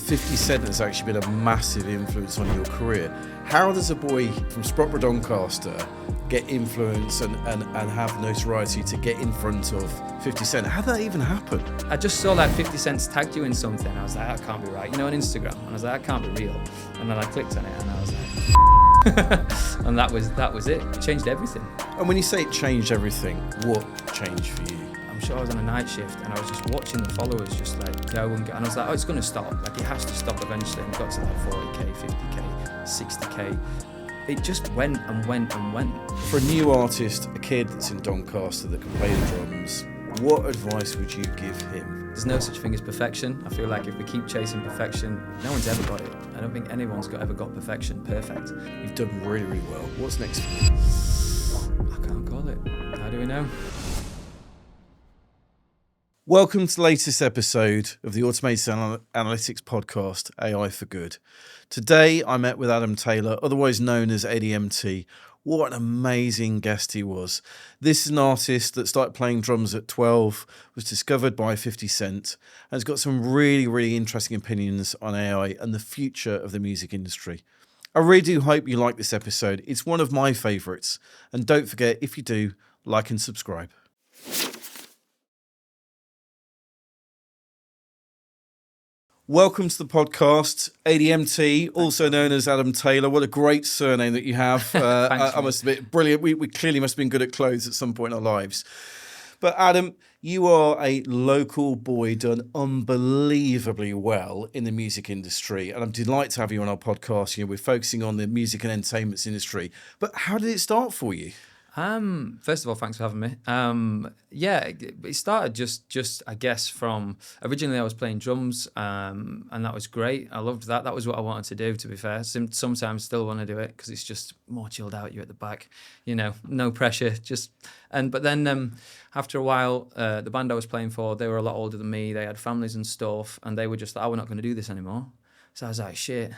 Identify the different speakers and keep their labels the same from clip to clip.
Speaker 1: 50 Cent has actually been a massive influence on your career. How does a boy from Sprotbrough Doncaster get influence and have notoriety to get in front of 50 Cent? How did that even happen?
Speaker 2: I just saw like 50 Cent's tagged you in something. I was like, that can't be right. You know, on Instagram. And I was like, that can't be real. And then I clicked on it and I was like, and that was it. It changed everything.
Speaker 1: And when you say it changed everything, what changed for you?
Speaker 2: I'm sure I was on a night shift and I was just watching the followers just like go and go. And I was like, oh, it's going to stop. Like, it has to stop eventually. And it got to like 40k, 50k, 60k. It just went and went and went.
Speaker 1: For a new artist, a kid that's in Doncaster that can play the drums, what advice would you give him?
Speaker 2: There's no such thing as perfection. I feel like if we keep chasing perfection, no one's ever got it. I don't think anyone's ever got perfection perfect.
Speaker 1: You've done really, really well. What's next for you?
Speaker 2: I can't call it. How do we know?
Speaker 1: Welcome to the latest episode of the Automated Analytics podcast, AI for Good. Today, I met with Adam Taylor, otherwise known as ADMT. What an amazing guest he was. This is an artist that started playing drums at 12, was discovered by 50 Cent, and has got some really, really interesting opinions on AI and the future of the music industry. I really do hope you like this episode. It's one of my favourites. And don't forget, if you do, like and subscribe. Welcome to the podcast, ADMT, also known as Adam Taylor. What a great surname that you have. I must admit, brilliant. We clearly must have been good at clothes at some point in our lives. But Adam, you are a local boy done unbelievably well in the music industry. And I'm delighted to have you on our podcast. You know, we're focusing on the music and entertainment industry. But how did it start for you?
Speaker 2: First of all, thanks for having me. It started just I guess from originally I was playing drums, and that was great. I loved that. That was what I wanted to do, to be fair. Sometimes still want to do it because it's just more chilled out. You're at the back, you know, no pressure. But then after a while, the band I was playing for, they were a lot older than me. They had families and stuff, and they were just like, oh, we're not going to do this anymore. So I was like, shit,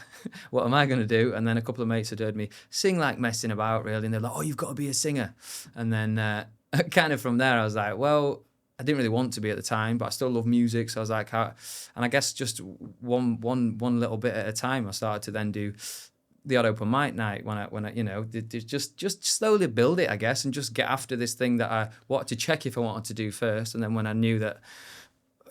Speaker 2: what am I going to do? And then a couple of mates had heard me sing, like messing about, really. And they're like, oh, you've got to be a singer. And then kind of from there, I was like, well, I didn't really want to be at the time, but I still love music. So I was like, and I guess just one little bit at a time, I started to then do the odd open mic night when I you know, just slowly build it, I guess, and just get after this thing that I wanted to check if I wanted to do first. And then when I knew that,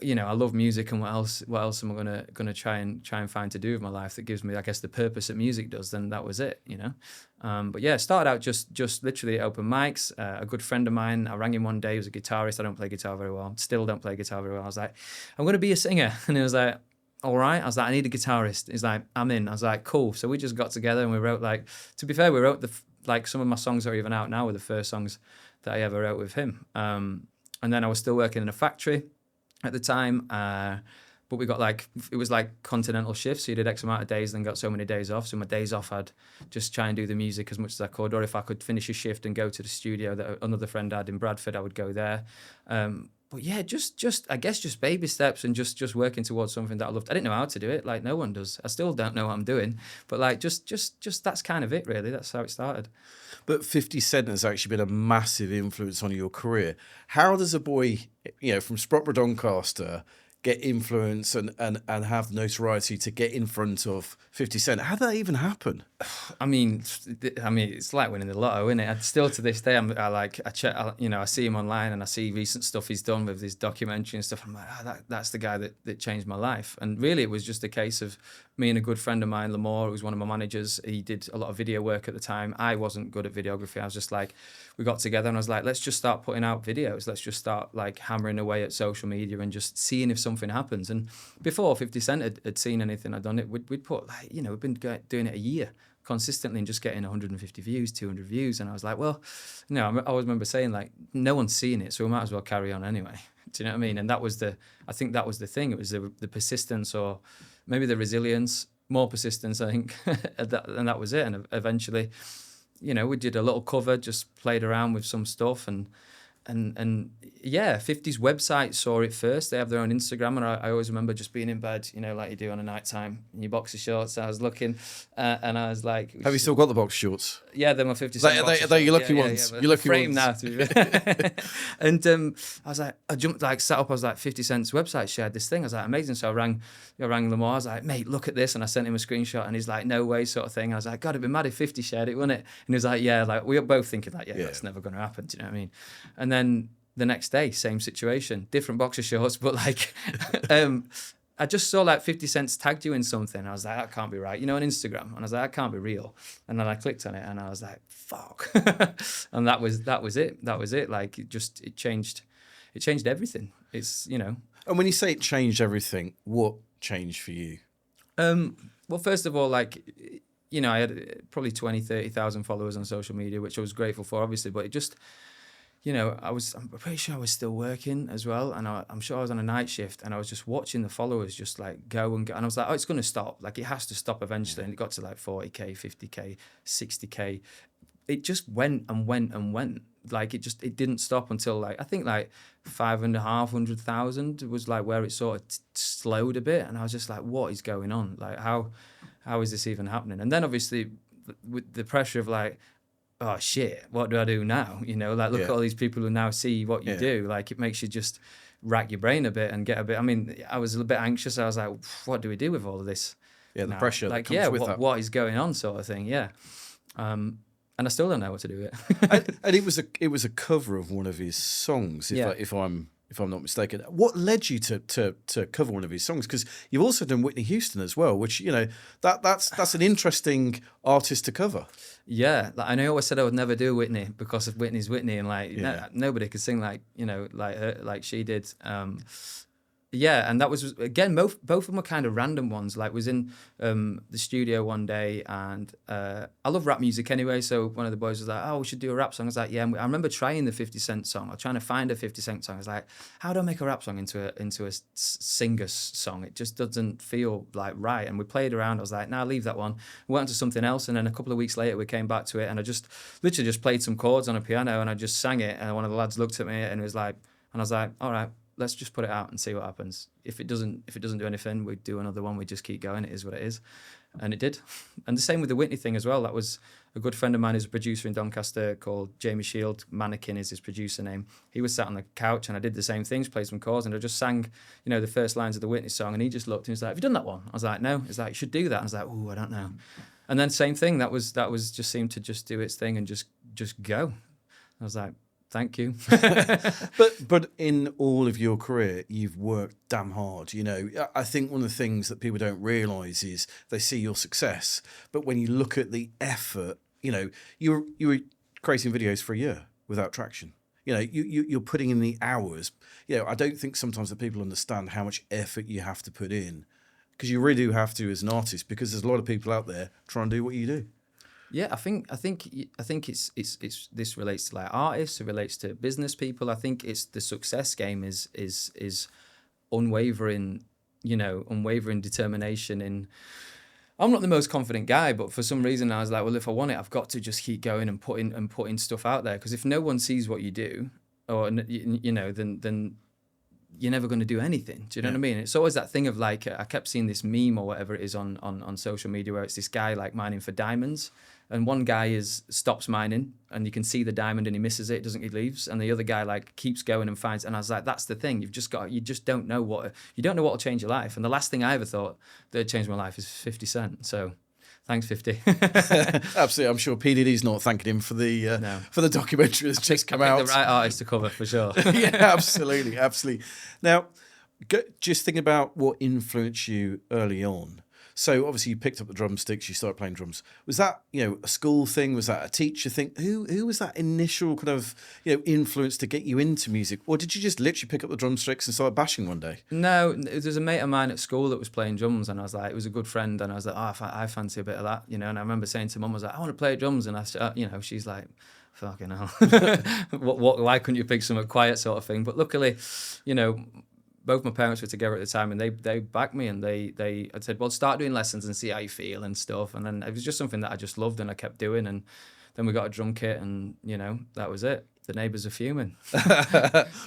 Speaker 2: you know, I love music, and what else am I gonna try and find to do with my life that gives me, I guess, the purpose that music does, then that was it, you know. But yeah, it started out just literally at open mics. A good friend of mine, I rang him one day. He was a guitarist. I don't play guitar very well. Still don't play guitar very well. I was like, I'm gonna be a singer, and he was like, all right. I was like, I need a guitarist. He's like, I'm in. I was like, cool. So we just got together and we wrote, like, to be fair, we wrote some of my songs that are even out now were the first songs that I ever wrote with him. And then I was still working in a factory at the time, but we got it was like continental shifts, so you did X amount of days, then got so many days off. So my days off, I'd just try and do the music as much as I could, or if I could finish a shift and go to the studio that another friend had in Bradford, I would go there. But yeah, just I guess just baby steps and just working towards something that I loved. I didn't know how to do it, like no one does. I still don't know what I'm doing, but like just that's kind of it, really. That's how it started.
Speaker 1: But 50 Cent has actually been a massive influence on your career. How does a boy, you know, from Sprotbrough Doncaster get influence and have notoriety to get in front of 50 Cent? How did that even happen?
Speaker 2: I mean, it's like winning the lotto, isn't it? And still to this day, I see him online and I see recent stuff he's done with his documentary and stuff. I'm like, that's the guy that changed my life. And really, it was just a case of me and a good friend of mine, Lamore, who was one of my managers. He did a lot of video work at the time. I wasn't good at videography. I was just like, we got together and I was like, let's just start putting out videos. Let's just start like hammering away at social media and just seeing if something happens. And before 50 Cent had seen anything I'd done, we'd put like, you know, we've been doing it a year consistently and just getting 150 views, 200 views. And I was like, well, you know, I always remember saying like, no one's seeing it, so we might as well carry on anyway. Do you know what I mean? And I think that was the thing. It was the persistence, or maybe the resilience, more persistence, I think. And that was it. And eventually, you know, we did a little cover, just played around with some stuff, and and yeah, 50's website saw it first. They have their own Instagram, and I always remember just being in bed, like you do on a night time in your boxer shorts. I was looking, and I was like,
Speaker 1: Have you still got the boxer shorts?
Speaker 2: Yeah, they're my 50
Speaker 1: Are they your lucky ones?
Speaker 2: Yeah,
Speaker 1: Your lucky
Speaker 2: frame
Speaker 1: ones.
Speaker 2: now. And I was like, I jumped, like, sat up. I was like, 50 Cent's website shared this thing. I was like, amazing. So I rang Lamar. I was like, mate, look at this. And I sent him a screenshot, and he's like, no way, sort of thing. I was like, God, it'd be mad if 50 shared it, wouldn't it? And he was like, yeah. Like, we were both thinking like, yeah, that's never going to happen. Do you know what I mean? And then the next day, same situation, different boxer shorts, but like, I just saw like 50 Cent's tagged you in something. I was like, that can't be right, on Instagram. And I was like, that can't be real. And then I clicked on it, and I was like, fuck. And that was it. That was it. Like, it changed everything. It's,
Speaker 1: And when you say it changed everything, what changed for you?
Speaker 2: Well, first of all, like, I had probably 20, 30,000 followers on social media, which I was grateful for, obviously, but it just, I'm pretty sure I was still working as well. And I'm sure I was on a night shift, and I was just watching the followers just like go and go. And I was like, oh, it's going to stop. Like, it has to stop eventually. And it got to like 40K, 50K, 60K. It just went and went and went. Like, it didn't stop until like, I think like 500,000 was like where it sort of slowed a bit. And I was just like, what is going on? Like, how is this even happening? And then obviously with the pressure of like, oh shit, what do I do now? Like, look at all these people who now see what you do. Like, it makes you just rack your brain a bit and get a bit. I mean, I was a little bit anxious. I was like, what do we do with all of this?
Speaker 1: Yeah, the
Speaker 2: now?
Speaker 1: pressure.
Speaker 2: Like,
Speaker 1: that comes with that.
Speaker 2: What is going on, sort of thing. Yeah. And I still don't know what to do with it.
Speaker 1: and it was a cover of one of his songs, if I'm not mistaken. What led you to cover one of his songs? Because you've also done Whitney Houston as well, which that's an interesting artist to cover.
Speaker 2: Yeah, like, and I always said I would never do Whitney because of Whitney's Whitney, and like nobody could sing like like her, like she did. Yeah, and that was, again, both of them were kind of random ones. Like, was in the studio one day, and I love rap music anyway, so one of the boys was like, oh, we should do a rap song. I was like, yeah. And I remember trying the 50 Cent song, or trying to find a 50 Cent song. I was like, how do I make a rap song into a singer's song? It just doesn't feel like right. And we played around. I was like, nah, leave that one. We went on to something else, and then a couple of weeks later, we came back to it, and I just literally just played some chords on a piano, and I just sang it, and one of the lads looked at me, and was like, and I was like, all right, let's just put it out and see what happens. If it doesn't do anything, we do another one. We just keep going. It is what it is. And it did. And the same with the Whitney thing as well. That was a good friend of mine who's a producer in Doncaster called Jamie Shield. Mannequin is his producer name. He was sat on the couch, and I did the same things, played some chords, and I just sang, the first lines of the Whitney song. And he just looked and he was like, have you done that one? I was like, no. He's like, you should do that. And I was like, ooh, I don't know. And then same thing. That was just seemed to just do its thing and just go. I was like, thank you.
Speaker 1: but in all of your career, you've worked damn hard. I think one of the things that people don't realise is they see your success, but when you look at the effort, you were creating videos for a year without traction. You're putting in the hours. I don't think sometimes that people understand how much effort you have to put in, because you really do have to as an artist, because there's a lot of people out there trying to do what you do.
Speaker 2: Yeah, I think it's this relates to like artists, it relates to business people. I think it's the success game is unwavering, unwavering determination in. I'm not the most confident guy, but for some reason I was like, well, if I want it, I've got to just keep going and putting stuff out there, because if no one sees what you do, or then you're never going to do anything. Do you know what I mean? It's always that thing of like, I kept seeing this meme or whatever it is on social media where it's this guy like mining for diamonds, and one guy stops mining and you can see the diamond and he misses it, he leaves, and the other guy like keeps going and finds. And I was like, that's the thing. You just don't know what'll change your life. And the last thing I ever thought that changed my life is 50 Cent. So thanks, 50.
Speaker 1: Absolutely. I'm sure PDD's not thanking him for the documentary that's just come out.
Speaker 2: The right artist to cover, for sure.
Speaker 1: Yeah, absolutely. Now, just think about what influenced you early on. So obviously you picked up the drumsticks, you started playing drums. Was that, a school thing? Was that a teacher thing? Who was that initial kind of, influence to get you into music? Or did you just literally pick up the drumsticks and start bashing one day?
Speaker 2: No, there's a mate of mine at school that was playing drums, and I was like, it was a good friend, and I was like, I fancy a bit of that, and I remember saying to Mum, I was like, I want to play drums, and she's like, fucking hell. Why couldn't you pick something quiet, sort of thing? But luckily, both my parents were together at the time, and they backed me, and I said, well, start doing lessons and see how you feel and stuff. And then it was just something that I just loved and I kept doing. And then we got a drum kit, and that was it. the neighbours are fuming.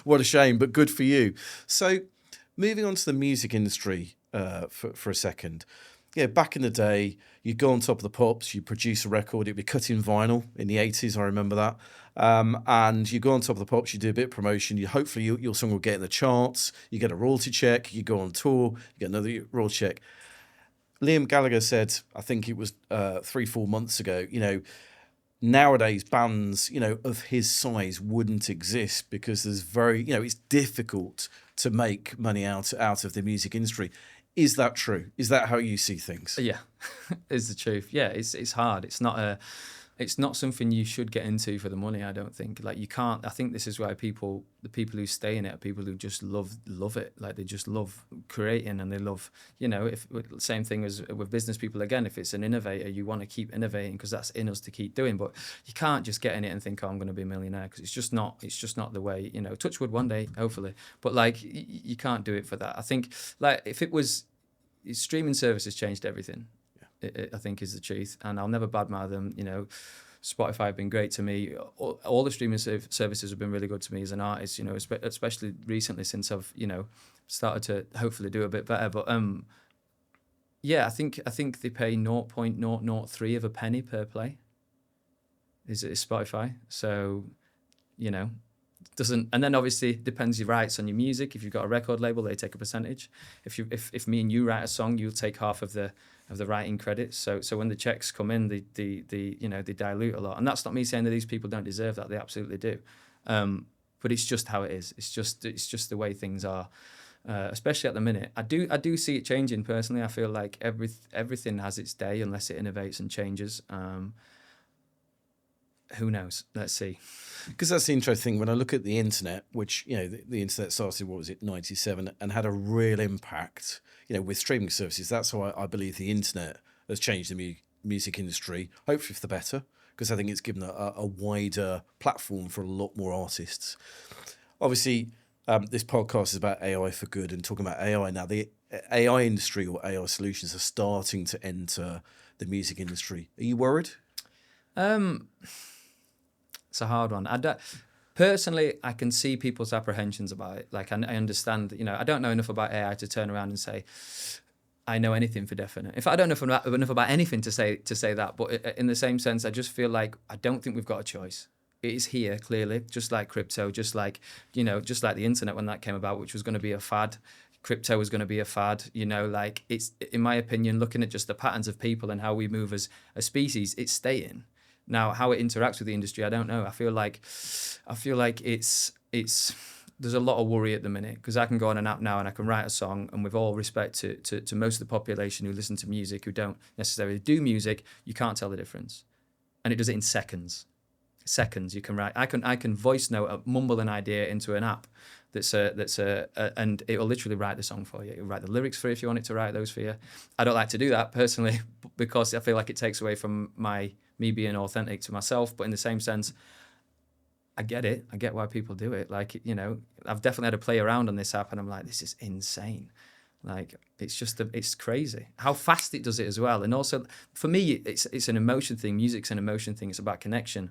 Speaker 1: What a shame, but good for you. So, moving on to the music industry for a second. Yeah, back in the day, you'd go on Top of the Pops, you produce a record, it'd be cut in vinyl in the 80s, I remember that. And you go on Top of the Pops, you do a bit of promotion, hopefully your song will get in the charts, you get a royalty check, you go on tour, you get another royalty check. Liam Gallagher said, I think it was 3-4 months ago, nowadays bands, of his size wouldn't exist because there's it's difficult to make money out of the music industry. Is that true? Is that how you see things?
Speaker 2: Yeah, is the truth. Yeah, it's hard. It's not something you should get into for the money, I don't think. Like, you can't. I think this is why the people who stay in it are people who just love it. Like, they just love creating, and they love, if same thing as with business people. Again, if it's an innovator, you want to keep innovating because that's in us to keep doing. But you can't just get in it and think, oh, I'm going to be a millionaire, because it's just not the way. Touch wood, one day, hopefully. But like, you can't do it for that. I think, like, if it was, streaming services changed everything. I think is the truth, and I'll never badmouth them. Spotify have been great to me. All the streaming services have been really good to me as an artist. Especially recently since I've started to hopefully do a bit better. But yeah, I think they pay 0.003 of a penny per play. Is Spotify? So doesn't, and then obviously depends your rights on your music. If you've got a record label, they take a percentage. If me and you write a song, you'll take half of the writing credits. So when the checks come in, they dilute a lot. And that's not me saying that these people don't deserve that. They absolutely do. But it's just how it is. It's just the way things are. Especially at the minute, I do see it changing personally. I feel like everything has its day unless it innovates and changes. Who knows? Let's see.
Speaker 1: Because that's the interesting thing. When I look at the internet, which, the internet started, 97, and had a real impact, with streaming services. That's why I believe the internet has changed the music industry, hopefully for the better, because I think it's given a wider platform for a lot more artists. Obviously, this podcast is about AI for good and talking about AI now. The AI industry or AI solutions are starting to enter the music industry. Are you worried?
Speaker 2: It's a hard one. Personally, I can see people's apprehensions about it. Like, I understand, I don't know enough about AI to turn around and say, I know anything for definite. In fact, I don't know enough about anything to say that. But in the same sense, I just feel like I don't think we've got a choice. It is here, clearly, just like crypto, just like the internet when that came about, which was going to be a fad. Crypto was going to be a fad, like, it's, in my opinion, looking at just the patterns of people and how we move as a species, it's staying. Now, how it interacts with the industry, I don't know. I feel like it's there's a lot of worry at the minute, because I can go on an app now and I can write a song, and with all respect to most of the population who listen to music, who don't necessarily do music, you can't tell the difference, and it does it in seconds. You can write. I can voice note, mumble an idea into an app and it'll literally write the song for you. It'll write the lyrics for you if you want it to write those for you. I don't like to do that personally because I feel like it takes away from me being authentic to myself. But in the same sense, I get it. I get why people do it. Like, I've definitely had to play around on this app, and I'm like, this is insane. Like, it's crazy how fast it does it as well. And also, for me, it's an emotion thing. Music's an emotion thing. It's about connection.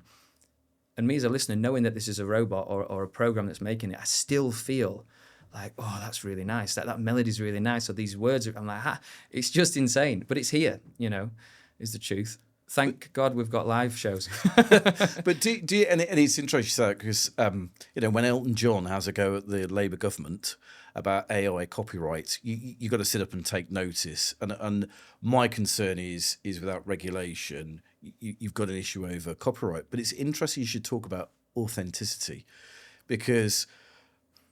Speaker 2: And me as a listener, knowing that this is a robot or a program that's making it, I still feel like, oh, that's really nice. That melody's really nice. Or these words, I'm like, it's just insane. But it's here, is the truth. Thank God we've got live shows.
Speaker 1: But do you, and it's interesting because, when Elton John has a go at the Labour government about AI copyright, you got to sit up and take notice. And my concern is without regulation, you've got an issue over copyright. But it's interesting you should talk about authenticity, because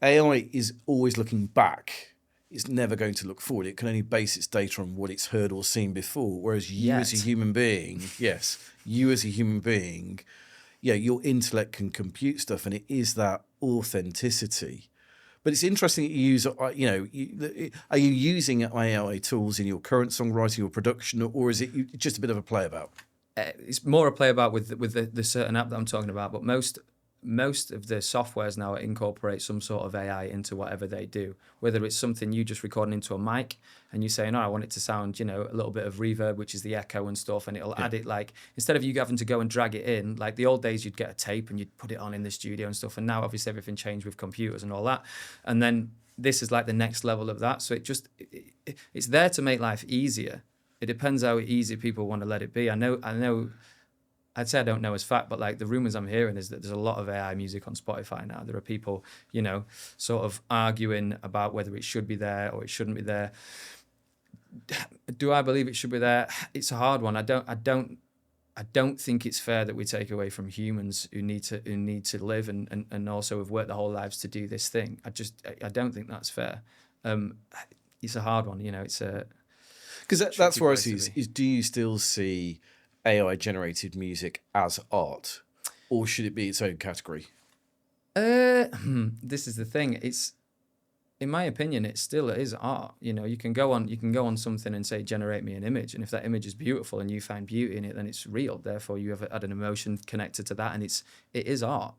Speaker 1: AI is always looking back. It's never going to look forward. It can only base its data on what it's heard or seen before. Whereas you as a human being, your intellect can compute stuff, and it is that authenticity. But it's interesting that you use, are you using AI tools in your current songwriting or production, or is it just a bit of a play about?
Speaker 2: It's more a play about with the certain app that I'm talking about, but most most of the softwares now incorporate some sort of AI into whatever they do, whether it's something you just recording into a mic and you saying, oh, I want it to sound, you know, a little bit of reverb, which is the echo and stuff, and it'll add it, like, instead of you having to go and drag it in, like the old days you'd get a tape and you'd put it on in the studio and stuff, and now obviously everything changed with computers and all that, and then this is like the next level of that. So it's there to make life easier. It depends how easy people want to let it be. I know I'd say I don't know as fact, but like the rumors I'm hearing is that there's a lot of AI music on Spotify now. There are people, you know, sort of arguing about whether it should be there or it shouldn't be there. Do I believe it should be there? It's a hard one. I don't think it's fair that we take away from humans who need to live and also have worked their whole lives to do this thing. I don't think that's fair. It's a hard one, you know. It's a
Speaker 1: because that's where I see is do you still see AI generated music as art, or should it be its own category?
Speaker 2: This is the thing. It's, in my opinion, it still is art. You know, you can go on something and say, generate me an image, and if that image is beautiful and you find beauty in it, then it's real. Therefore, you have had an emotion connected to that, and it is art.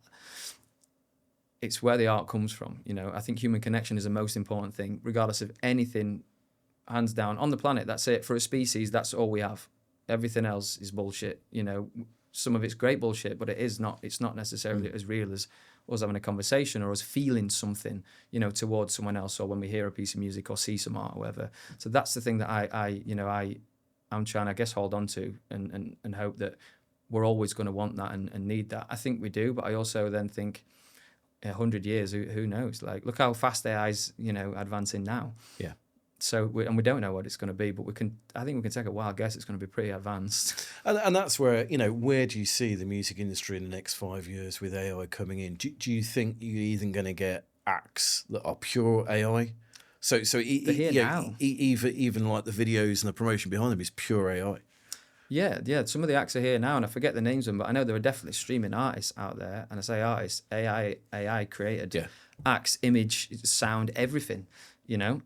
Speaker 2: It's where the art comes from. You know, I think human connection is the most important thing, regardless of anything, hands down on the planet. That's it. For a species, that's all we have. Everything else is bullshit. You know, some of it's great bullshit, but it's not necessarily as real as us having a conversation or us feeling something, you know, towards someone else, or when we hear a piece of music or see some art or whatever. So that's the thing that I'm trying to, I guess, hold on to and hope that we're always going to want that and need that. I think we do, but I also then think 100 years, who knows? Like, look how fast AI's, you know, advancing now.
Speaker 1: Yeah.
Speaker 2: So we don't know what it's going to be, but I think we can take a wild guess it's going to be pretty advanced.
Speaker 1: And that's where, you know, where do you see the music industry in the next 5 years with AI coming in? Do you think you're even going to get acts that are pure AI? So even like the videos and the promotion behind them is pure AI.
Speaker 2: Yeah. Some of the acts are here now, and I forget the names of them, but I know there are definitely streaming artists out there. And I say artists, AI created acts, image, sound, everything. You know.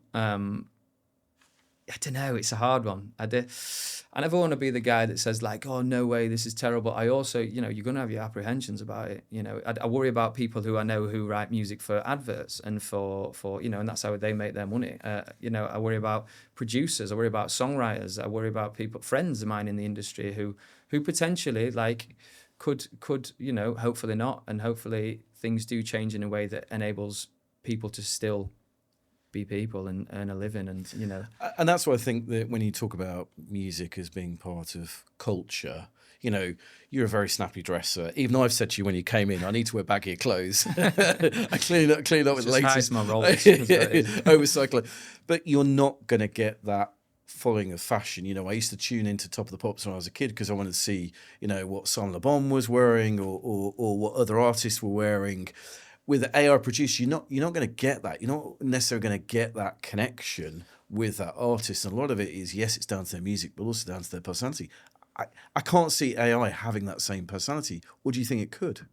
Speaker 2: I don't know. It's a hard one. I never want to be the guy that says like, "Oh no way, this is terrible." I also, you know, you're gonna have your apprehensions about it. You know, I worry about people who I know who write music for adverts and for you know, and that's how they make their money. You know, I worry about producers. I worry about songwriters. I worry about people, friends of mine in the industry who potentially like could you know, hopefully not, and hopefully things do change in a way that enables people to still be people and earn a living, and you know.
Speaker 1: And that's why I think that when you talk about music as being part of culture, you know, you're a very snappy dresser. Even I've said to you when you came in, I need to wear baggier clothes. I clean up with the latest.
Speaker 2: My roll.
Speaker 1: Overcycling. But you're not going to get that following of fashion. You know, I used to tune into Top of the Pops when I was a kid because I wanted to see, you know, what Saint Laurent was wearing or what other artists were wearing. With AI produced, you're not going to get that. You're not necessarily going to get that connection with that artist. And a lot of it is, yes, it's down to their music, but also down to their personality. I can't see AI having that same personality. Or do you think it could?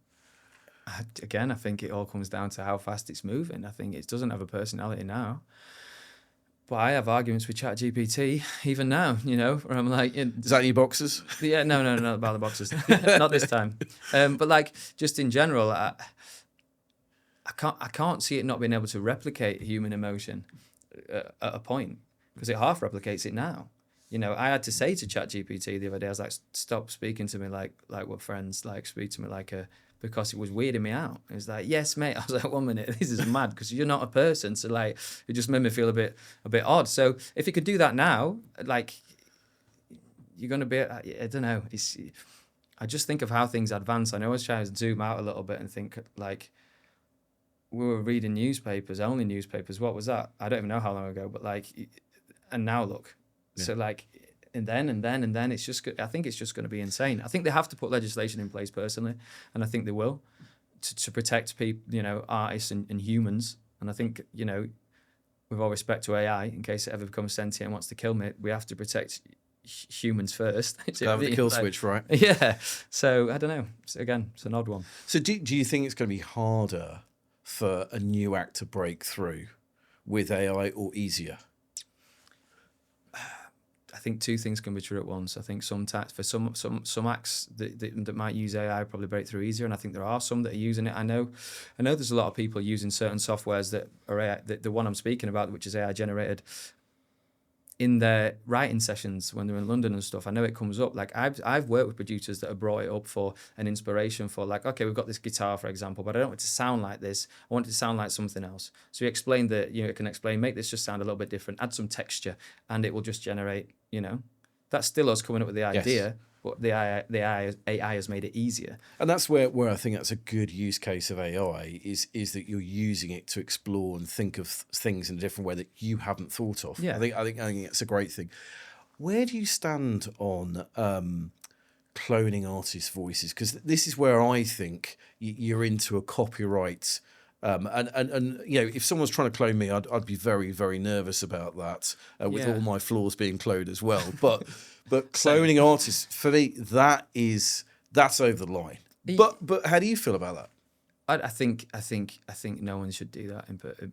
Speaker 2: Again, I think it all comes down to how fast it's moving. I think it doesn't have a personality now. But I have arguments with ChatGPT even now, you know, where I'm like...
Speaker 1: Is that any boxes?
Speaker 2: Yeah, no, not about the boxes. Not this time. But like, just in general... I can't see it not being able to replicate human emotion at a point, because it half replicates it now. You know, I had to say to ChatGPT the other day, I was like, stop speaking to me like we're friends, like speak to me like because it was weirding me out. It was like, yes, mate. I was like, 1 minute, this is mad because you're not a person. So like, it just made me feel a bit odd. So if you could do that now, like, you're going to be, I don't know. I just think of how things advance. I know I was trying to zoom out a little bit and think like, we were reading newspapers, only newspapers. What was that? I don't even know how long ago, but like, and now look. Yeah. So like, and then, it's just, I think it's just going to be insane. I think they have to put legislation in place personally, and I think they will, to protect people, you know, artists and humans. And I think, you know, with all respect to AI, in case it ever becomes sentient and wants to kill me, we have to protect humans first.
Speaker 1: Have the kill switch, right?
Speaker 2: Yeah. So I don't know. So again, it's an odd one.
Speaker 1: So do you think it's going to be harder for a new act to break through with AI or easier?
Speaker 2: I think two things can be true at once. I think for some acts that might use AI probably break through easier, and I think there are some that are using it. I know there's a lot of people using certain softwares that are AI, the one I'm speaking about, which is AI generated, in their writing sessions when they're in London and stuff. I know it comes up. Like I've worked with producers that have brought it up for an inspiration for, like, okay, we've got this guitar, for example, but I don't want it to sound like this. I want it to sound like something else. So you explain that, it can explain, make this just sound a little bit different, add some texture, and it will just generate, that's still us coming up with the idea.
Speaker 1: Yes.
Speaker 2: But the AI has made it easier.
Speaker 1: And that's where I think that's a good use case of AI is that you're using it to explore and think of things in a different way that you haven't thought of.
Speaker 2: Yeah.
Speaker 1: I think it's a great thing. Where do you stand on cloning artists' voices? Because this is where I think you're into a copyright. And if someone's trying to clone me, I'd be very, very nervous about that, with all my flaws being cloned as well. But cloning artists, for me, that's over the line. But how do you feel about that?
Speaker 2: I think no one should do that.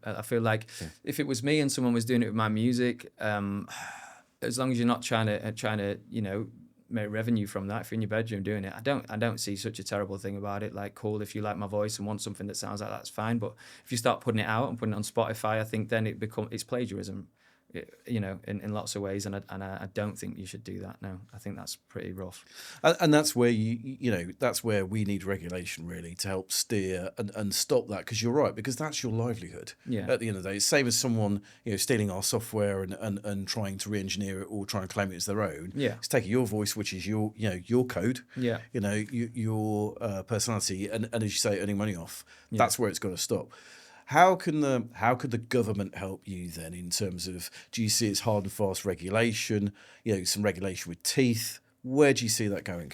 Speaker 2: I feel like if it was me and someone was doing it with my music, as long as you're not trying to make revenue from that, if you're in your bedroom doing it, I don't see such a terrible thing about it. Like, cool, if you like my voice and want something that sounds like that's fine. But if you start putting it out and putting it on Spotify, I think then it's plagiarism, in lots of ways, and I don't think you should do that. No, I think that's pretty rough.
Speaker 1: And that's where that's where we need regulation really to help steer and stop that, because you're right, because that's your livelihood.
Speaker 2: Yeah.
Speaker 1: At the end of the day, it's same as someone stealing our software and trying to re-engineer it or trying to claim it as their own.
Speaker 2: Yeah.
Speaker 1: It's taking your voice, which is your code.
Speaker 2: Yeah.
Speaker 1: Your personality, and as you say, earning money off.
Speaker 2: Yeah.
Speaker 1: That's where it's got to stop. How could the government help you then, in terms of, do you see it's hard and fast regulation, some regulation with teeth? Where do you see that going?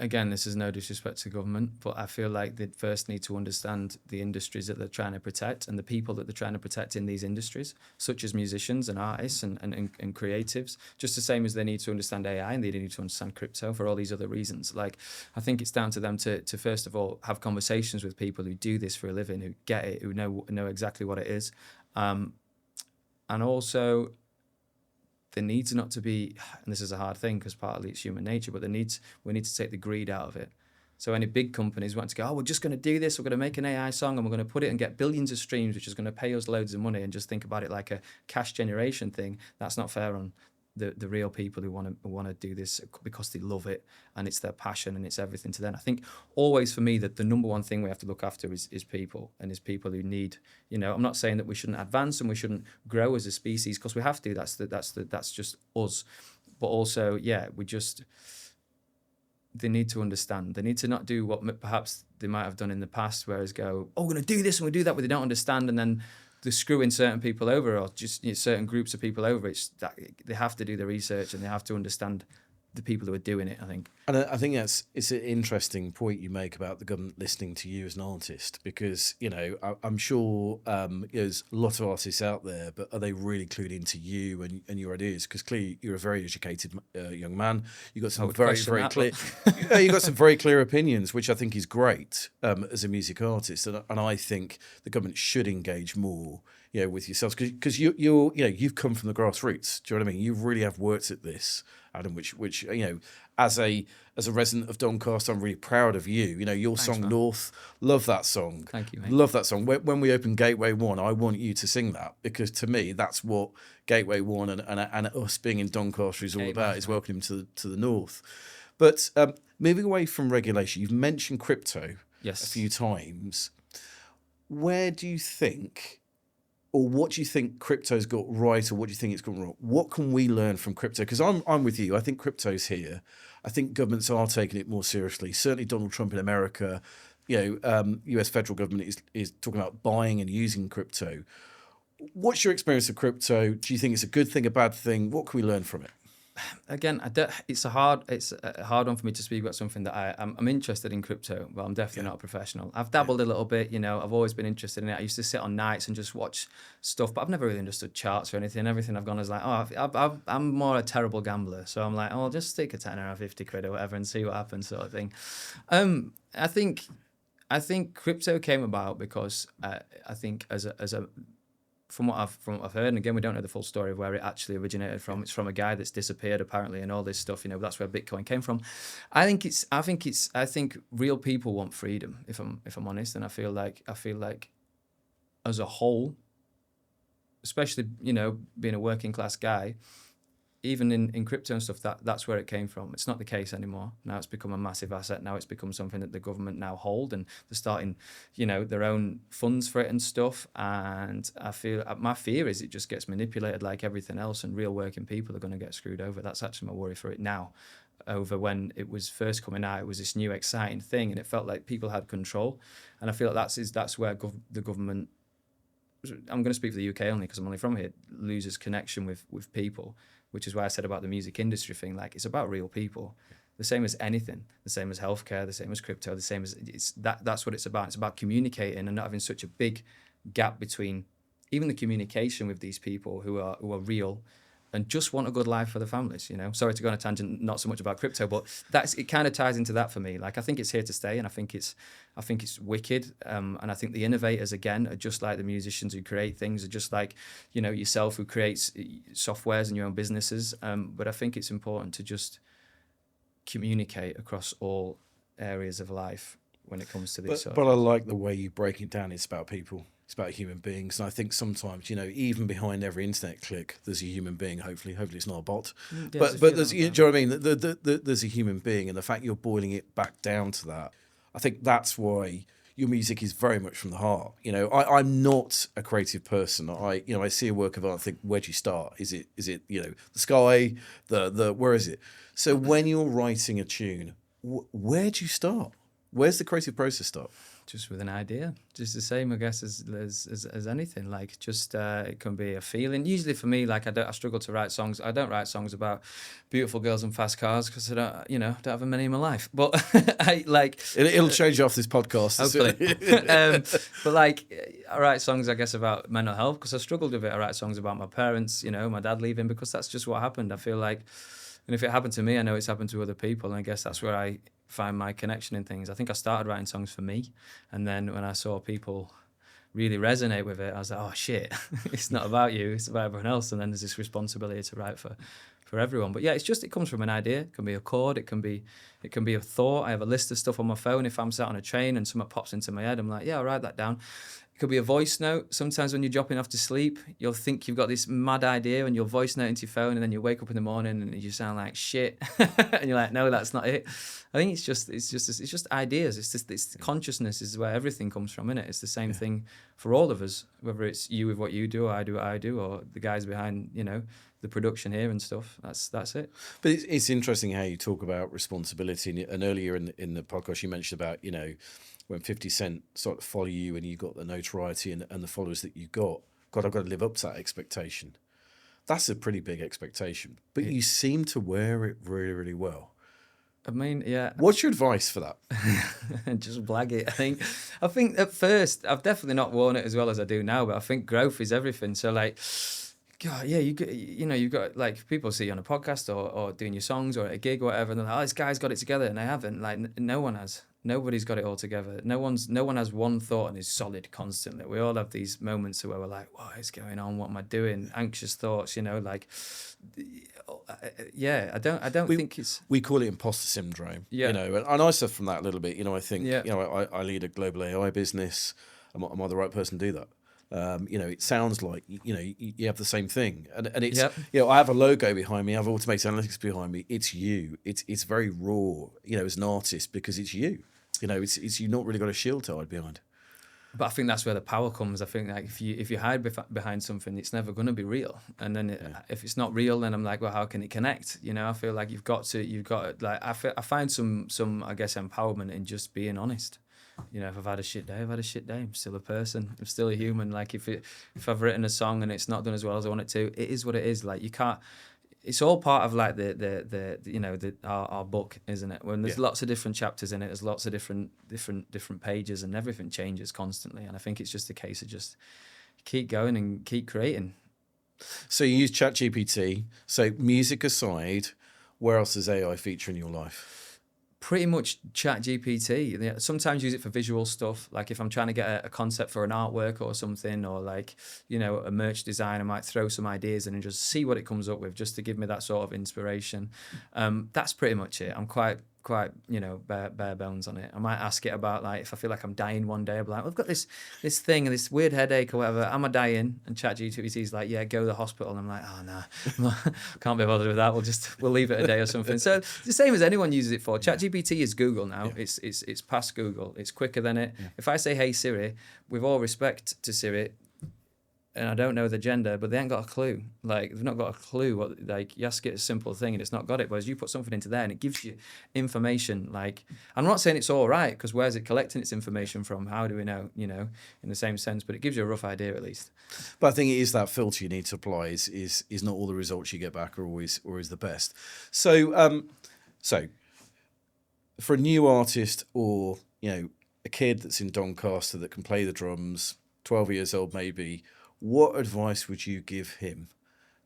Speaker 2: Again, this is no disrespect to government, but I feel like they first need to understand the industries that they're trying to protect and the people that they're trying to protect in these industries, such as musicians and artists and creatives, just the same as they need to understand AI and they need to understand crypto for all these other reasons. Like, I think it's down to them to first of all have conversations with people who do this for a living, who get it, who know exactly what it is, and also there needs not to be, and this is a hard thing because partly it's human nature, but we need to take the greed out of it. So any big companies want to go, we're just going to do this, we're going to make an AI song and we're going to put it and get billions of streams, which is going to pay us loads of money, and just think about it like a cash generation thing. That's not fair on the real people who want to do this because they love it and it's their passion and it's everything to them. I think always for me that the number one thing we have to look after is people, and is people who need, I'm not saying that we shouldn't advance and we shouldn't grow as a species, because we have to. That's just us. But also, they need to understand. They need to not do what perhaps they might have done in the past, whereas go, we're going to do this and we do that, but they don't understand, and then they're screwing certain people over, or just certain groups of people over. It's that they have to do the research and they have to understand the people who are doing it, I think.
Speaker 1: And I think it's an interesting point you make about the government listening to you as an artist, because I'm sure there's a lot of artists out there, but are they really clued into you and your ideas? Because clearly you're a very educated young man. You've got some very clear you got some very clear opinions, which I think is great as a music artist, and I think the government should engage more with yourselves, because you've come from the grassroots. Do you know what I mean? You really have worked at this, Adam, which as a resident of Doncaster, I'm really proud of you. Your
Speaker 2: Thanks,
Speaker 1: song,
Speaker 2: man.
Speaker 1: North, love that song.
Speaker 2: Thank you, mate.
Speaker 1: Love that song. When we open Gateway 1, I want you to sing that, because to me that's what Gateway 1 and us being in Doncaster is all about, is welcoming to the North. But moving away from regulation, you've mentioned crypto a few times. Where do you think, or what do you think crypto's got right, or what do you think it's got wrong? What can we learn from crypto? Because I'm with you. I think crypto's here. I think governments are taking it more seriously. Certainly Donald Trump in America, US federal government is talking about buying and using crypto. What's your experience of crypto? Do you think it's a good thing, a bad thing? What can we learn from it?
Speaker 2: Again, it's a hard one for me to speak about something that I'm interested in crypto, but I'm definitely not a professional. I've dabbled a little bit, I've always been interested in it. I used to sit on nights and just watch stuff, but I've never really understood charts or anything. Everything I've gone is like, I'm more a terrible gambler, so I'm like, I'll just stick a tenner or 50 quid or whatever and see what happens, sort of thing. I think crypto came about because I think as a from what I've heard, and again, we don't know the full story of where it actually originated from. It's from a guy that's disappeared apparently, and all this stuff. You know, that's where Bitcoin came from. I think real people want freedom. If I'm honest, and I feel like as a whole, especially, you know, being a working class guy, even in crypto and stuff, that's where it came from. It's not the case anymore. Now it's become a massive asset. Now it's become something that the government now hold, and they're starting, you know, their own funds for it and stuff. And I feel, my fear is it just gets manipulated like everything else, and real working people are going to get screwed over. That's actually my worry for it now. Over when it was first coming out, it was this new exciting thing, and it felt like people had control. And I feel like that's where the government, I'm going to speak for the UK only because I'm only from here, loses connection with people, which is why I said about the music industry thing. Like, it's about real people, the same as anything, the same as healthcare, the same as crypto, the same as that's what it's about. It's about communicating and not having such a big gap between even the communication with these people who are real and just want a good life for the families, you know. Sorry to go on a tangent, not so much about crypto, but it kind of ties into that for me. Like, I think it's here to stay, and I think it's wicked. And I think the innovators, again, are just like the musicians who create things, are just like, you know, yourself who creates softwares and your own businesses. But I think it's important to just communicate across all areas of life when it comes to this.
Speaker 1: But I like the way you break it down. It's about people. It's about human beings. And I think sometimes, you know, even behind every internet click, there's a human being. Hopefully it's not a bot. Yeah, but there's, do you know what I mean? There's a human being. And the fact you're boiling it back down to that, I think that's why your music is very much from the heart. You know, I'm not a creative person. I see a work of art and think, where do you start? Is it, you know, the sky, where is it? So when you're writing a tune, where do you start? Where's the creative process start?
Speaker 2: Just with an idea, just the same, I guess, as anything. Like, just it can be a feeling. Usually for me, like, I struggle to write songs. I don't write songs about beautiful girls and fast cars because I don't have many in my life. But I like
Speaker 1: it'll change off this podcast.
Speaker 2: Hopefully. But like, I write songs, I guess, about mental health because I struggled with it. I write songs about my parents, you know, my dad leaving, because that's just what happened. I feel like, and if it happened to me, I know it's happened to other people. And I guess that's where I find my connection in things. I think I started writing songs for me, and then when I saw people really resonate with it, I was like, oh shit, it's not about you, it's about everyone else. And then there's this responsibility to write for everyone. But yeah, it comes from an idea. It can be a chord, it can be a thought. I have a list of stuff on my phone. If I'm sat on a train and something pops into my head, I'm like, yeah, I'll write that down. It could be a voice note. Sometimes when you're dropping off to sleep, you'll think you've got this mad idea and you'll voice note into your phone, and then you wake up in the morning and you sound like shit. And you're like, no, that's not it. I think it's just ideas. It's consciousness is where everything comes from, innit? It's the same thing for all of us, whether it's you with what you do, or I do what I do, or the guys behind, you know, the production here and stuff. That's it.
Speaker 1: But it's interesting how you talk about responsibility. And earlier in the podcast, you mentioned about, you know, when 50 Cent sort of follow you and you got the notoriety and the followers that you got, God, I've got to live up to that expectation. That's a pretty big expectation. But you seem to wear it really, really well.
Speaker 2: I mean, yeah.
Speaker 1: What's your advice for that?
Speaker 2: Just blag it. I think at first, I've definitely not worn it as well as I do now, but I think growth is everything. So like, God, yeah, you've got like, people see you on a podcast or doing your songs or at a gig or whatever, and they're like, oh, this guy's got it together, and I haven't. Like, no one has. Nobody's got it all together. No one has one thought and is solid constantly. We all have these moments where we're like, what is going on? What am I doing? Anxious thoughts, you know, like, yeah, I don't think it's...
Speaker 1: We call it imposter syndrome, you know, and I suffer from that a little bit. You know, I think, you know, I lead a global AI business. Am I the right person to do that? You know, it sounds like, you know, you have the same thing, and it's, you know, I have a logo behind me, I have automated analytics behind me. It's you. It's very raw, you know, as an artist, because it's you. You know, it's you've not really got a shield to hide behind.
Speaker 2: But I think that's where the power comes. I think like if you hide behind something, it's never going to be real. And then if it's not real, then I'm like, well, how can it connect? You know, I feel like you've got to like, I find some I guess empowerment in just being honest. You know, if I've had a shit day, I've had a shit day. I'm still a person. I'm still a human. Like if I've written a song and it's not done as well as I want it to, it is what it is. Like you can't. It's all part of like the you know, our book, isn't it? When there's lots of different chapters in it, there's lots of different pages, and everything changes constantly. And I think it's just a case of just keep going and keep creating.
Speaker 1: So you use ChatGPT. So music aside, where else does AI feature in your life?
Speaker 2: Pretty much chat GPT. Sometimes use it for visual stuff. Like if I'm trying to get a concept for an artwork or something, or like, a merch design, I might throw some ideas in and just see what it comes up with, just to give me that sort of inspiration. That's pretty much it. I'm quite bare bones on it. I might ask it about, like, if I feel like I'm dying one day, I'll be like, I've got this thing, this weird headache or whatever. Am I dying? And ChatGPT's like, yeah, go to the hospital. And I'm like, oh no, can't be bothered with that. We'll leave it a day or something. So it's the same as anyone uses it for. ChatGPT is Google now. Yeah. It's past Google. It's quicker than it. Yeah. If I say, hey Siri, with all respect to Siri, and I don't know the gender, but they ain't got a clue. Like, they've not got a clue what, like, you ask it a simple thing and it's not got it. Whereas you put something into there and it gives you information. Like, I'm not saying it's all right, because where's it collecting its information from? How do we know, in the same sense, but it gives you a rough idea at least.
Speaker 1: But I think it is that filter you need to apply is not all the results you get back are always the best. So, for a new artist, or, a kid that's in Doncaster that can play the drums, 12 years old maybe, what advice would you give him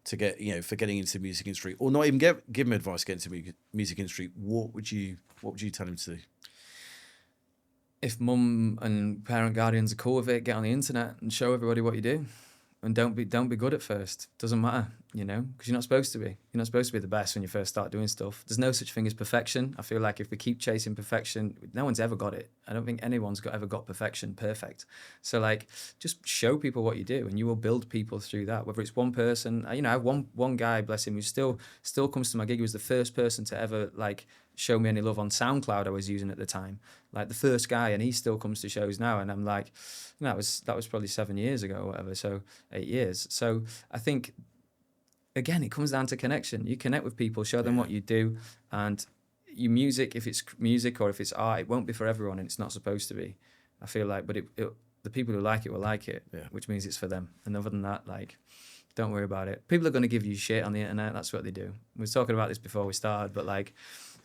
Speaker 1: to get, for getting into the music industry, or not even give him advice to get into the music industry? What would you tell him to do?
Speaker 2: If mum and parent guardians are cool with it, get on the internet and show everybody what you do. And don't be good at first. Doesn't matter, because you're not supposed to be. You're not supposed to be the best when you first start doing stuff. There's no such thing as perfection. I feel like if we keep chasing perfection, no one's ever got it. I don't think anyone's ever got perfection perfect. So, like, just show people what you do, and you will build people through that. Whether it's one person, I have one guy, bless him, who still comes to my gig. He was the first person to ever, like, show me any love on SoundCloud I was using at the time. Like, the first guy, and he still comes to shows now, and I'm like, that was probably 7 years ago or whatever, so 8 years. So I think, again, it comes down to connection. You connect with people, show them what you do, and your music, if it's music or if it's art, it won't be for everyone, and it's not supposed to be, I feel like, but the people who like it will like it, which means it's for them. And other than that, like, don't worry about it. People are going to give you shit on the internet. That's what they do. We were talking about this before we started, but, like,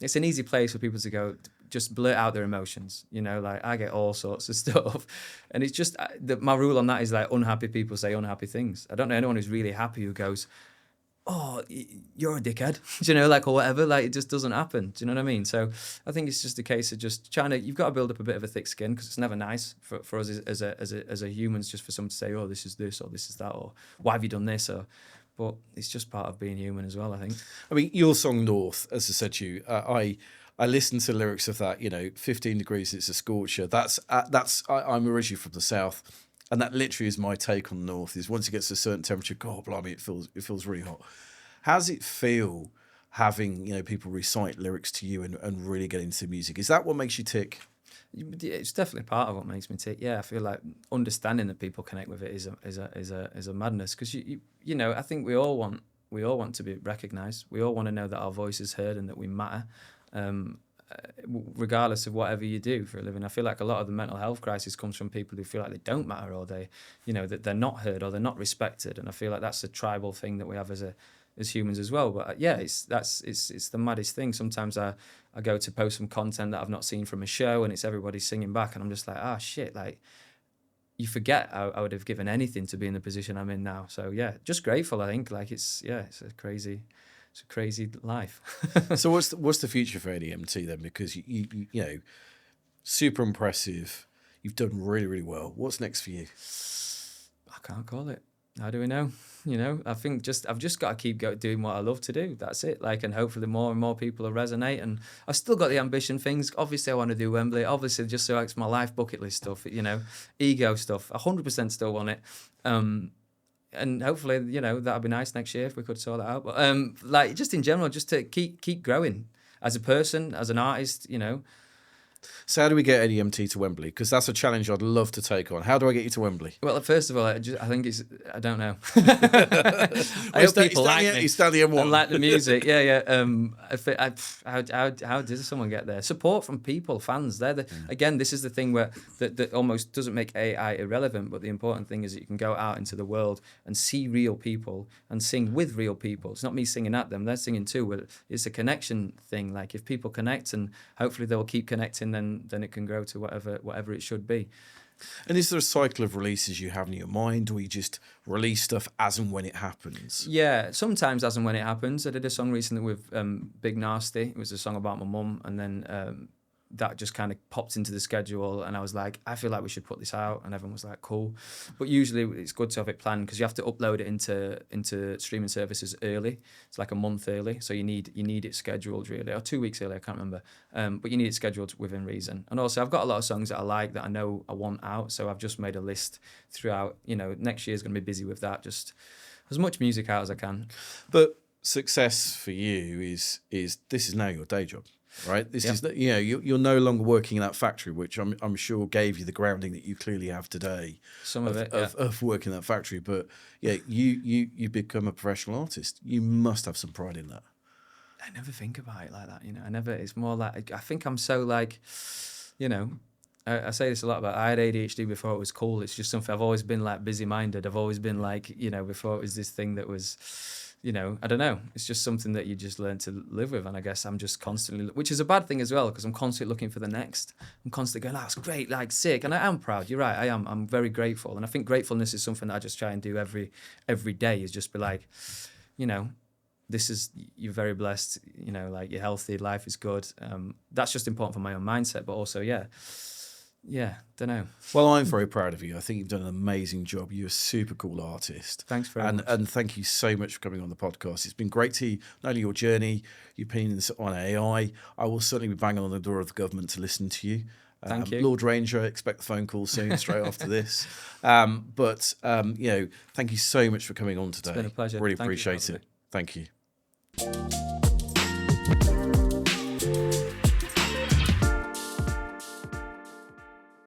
Speaker 2: it's an easy place for people to go, just blurt out their emotions. Like, I get all sorts of stuff. And it's just, my rule on that is, like, unhappy people say unhappy things. I don't know anyone who's really happy who goes, oh, you're a dickhead, like, or whatever. Like, it just doesn't happen. Do you know what I mean? So I think it's just a case of just you've got to build up a bit of a thick skin, because it's never nice for us as a humans, just for someone to say, oh, this is this, or this is that, or why have you done this, or... But it's just part of being human as well, I think.
Speaker 1: I mean, your song North, as I said to you, I listened to lyrics of that, 15 degrees, it's a scorcher. I'm originally from the south, and that literally is my take on North, is once it gets to a certain temperature, God blimey, it feels really hot. How does it feel having, people recite lyrics to you and really get into music? Is that what makes you tick?
Speaker 2: It's definitely part of what makes me tick. Yeah, I feel like understanding that people connect with it is a madness, because I think we all want to be recognised. We all want to know that our voice is heard and that we matter, regardless of whatever you do for a living. I feel like a lot of the mental health crisis comes from people who feel like they don't matter, or they, that they're not heard, or they're not respected. And I feel like that's a tribal thing that we have as humans as well. But it's the maddest thing. Sometimes I go to post some content that I've not seen from a show, and it's everybody singing back, and I'm just like, shit, like, you forget I would have given anything to be in the position I'm in now. So yeah, just grateful, I think. Like, it's a crazy life.
Speaker 1: So what's the future for ADMT then? Because you super impressive. You've done really, really well. What's next for you?
Speaker 2: I can't call it. How do we know? I think I've just got to keep doing what I love to do. That's it. Like, and hopefully more and more people will resonate. And I've still got the ambition things. Obviously, I want to do Wembley. Obviously, just so it's my life bucket list stuff. Ego stuff. 100% still want it. And hopefully, that'd be nice next year if we could sort that out. But like, just in general, just to keep growing as a person, as an artist.
Speaker 1: So how do we get ADMT to Wembley? Because that's a challenge I'd love to take on. How do I get you to Wembley?
Speaker 2: Well, first of all, I think I don't know. I hope people like me.
Speaker 1: You stand the M1.
Speaker 2: And like the music. Yeah. How does someone get there? Support from people, fans. Again, this is the thing where that almost doesn't make AI irrelevant, but the important thing is that you can go out into the world and see real people and sing with real people. It's not me singing at them; they're singing too. But it's a connection thing. Like, if people connect, and hopefully they'll keep connecting, then it can grow to whatever it should be.
Speaker 1: And is there a cycle of releases you have in your mind, or you just release stuff as and when it happens?
Speaker 2: Yeah, sometimes as and when it happens. I did a song recently with Big Nasty. It was a song about my mum, and then that just kind of popped into the schedule, and I was like, I feel like we should put this out, and everyone was like, cool. But usually it's good to have it planned because you have to upload it into streaming services early. It's like a month early, so you need it scheduled really, or 2 weeks early, I can't remember. But you need it scheduled within reason. And also I've got a lot of songs that I like that I know I want out, so I've just made a list throughout. Next year's going to be busy with that, just as much music out as I can.
Speaker 1: But success for you is this is now your day job. Right, this is you're no longer working in that factory, which I'm sure gave you the grounding that you clearly have today.
Speaker 2: Some of it
Speaker 1: of working in that factory, but yeah, you become a professional artist. You must have some pride in that.
Speaker 2: I never think about it like that. I never. It's more like I think I'm so like, I say this a lot about. I had ADHD before it was cool. It's just something I've always been like busy minded. I've always been like before it was this thing that was. I don't know. It's just something that you just learn to live with. And I guess I'm just constantly, which is a bad thing as well, because I'm constantly looking for the next. I'm constantly going, that's great, like sick. And I am proud. You're right. I am. I'm very grateful. And I think gratefulness is something that I just try and do every day, is just be like, this is, you're very blessed, like you're healthy, life is good. That's just important for my own mindset. But also, don't know.
Speaker 1: Well, I'm very proud of you. I think you've done an amazing job. You're a super cool artist.
Speaker 2: Thanks very much.
Speaker 1: And thank you so much for coming on the podcast. It's been great to hear not only your journey, your opinions on AI. I will certainly be banging on the door of the government to listen to you.
Speaker 2: Thank you.
Speaker 1: Lord Ranger, expect the phone call soon, straight after this. But thank you so much for coming on today.
Speaker 2: It's been a pleasure.
Speaker 1: Really
Speaker 2: Thank
Speaker 1: appreciate
Speaker 2: you
Speaker 1: it. Thank you.